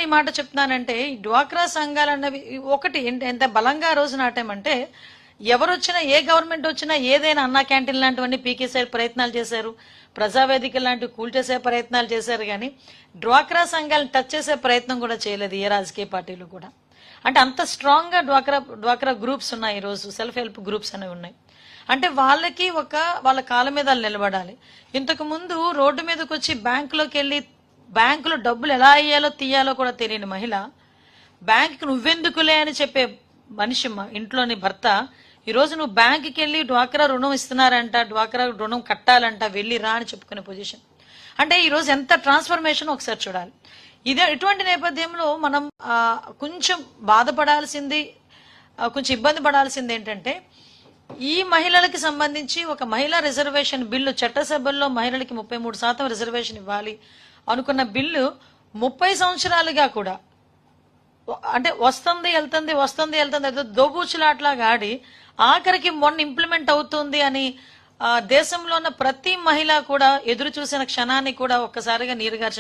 ఈ మాట చెప్తున్నానంటే ఈ డ్వాక్రా సంఘాలు అన్నవి ఒకటి ఎంత బలంగా రోజు నాటామంటే ఎవరు వచ్చినా ఏ గవర్నమెంట్ వచ్చినా ఏదైనా అన్నా క్యాంటీన్ లాంటివన్నీ పీకేసే ప్రయత్నాలు చేశారు, ప్రజావేదిక లాంటివి కూల్చేసే ప్రయత్నాలు చేశారు, కానీ డ్వాక్రా సంఘాలను టచ్ చేసే ప్రయత్నం కూడా చేయలేదు ఏ రాజకీయ పార్టీలు కూడా. అంటే అంత స్ట్రాంగ్ గా డ్వాక్రా గ్రూప్స్ ఉన్నాయి, ఈ రోజు సెల్ఫ్ హెల్ప్ గ్రూప్స్ అనేవి ఉన్నాయి. అంటే వాళ్ళకి వాళ్ళ కాళ్ళ మీద నిలబడాలి. ఇంతకు ముందు రోడ్డు మీదకి వచ్చి బ్యాంకులోకి వెళ్ళి బ్యాంకులో డబ్బులు ఎలా అయ్యాలో తీయాలో కూడా తెలియని మహిళ, బ్యాంకుకి నువ్వెందుకులే అని చెప్పే మనిషి, ఇంట్లోని భర్త, ఈ రోజు నువ్వు బ్యాంకుకి వెళ్ళి డ్వాక్రా రుణం ఇస్తున్నారంట, డ్వాక్రా రుణం కట్టాలంట, వెళ్ళి రా అని చెప్పుకునే పొజిషన్. అంటే ఈ రోజు ఎంత ట్రాన్స్ఫర్మేషన్ ఒకసారి చూడాలి. ఇటువంటి నేపథ్యంలో మనం కొంచెం బాధపడాల్సింది, కొంచెం ఇబ్బంది పడాల్సింది ఏంటంటే ఈ మహిళలకి సంబంధించి ఒక మహిళా రిజర్వేషన్ బిల్లు చట్టసభల్లో మహిళలకి 33% రిజర్వేషన్ ఇవ్వాలి అనుకున్న బిల్లు 30 సంవత్సరాలుగా కూడా అంటే వస్తుంది వెళ్తుంది ఏదో దోబూచులాట్లాగా ఆడి ఆఖరికి మొన్న ఇంప్లిమెంట్ అవుతుంది అని దేశంలో ఉన్న ప్రతి మహిళ కూడా ఎదురు చూసిన క్షణాన్ని కూడా ఒక్కసారిగా నీరుగార్చిన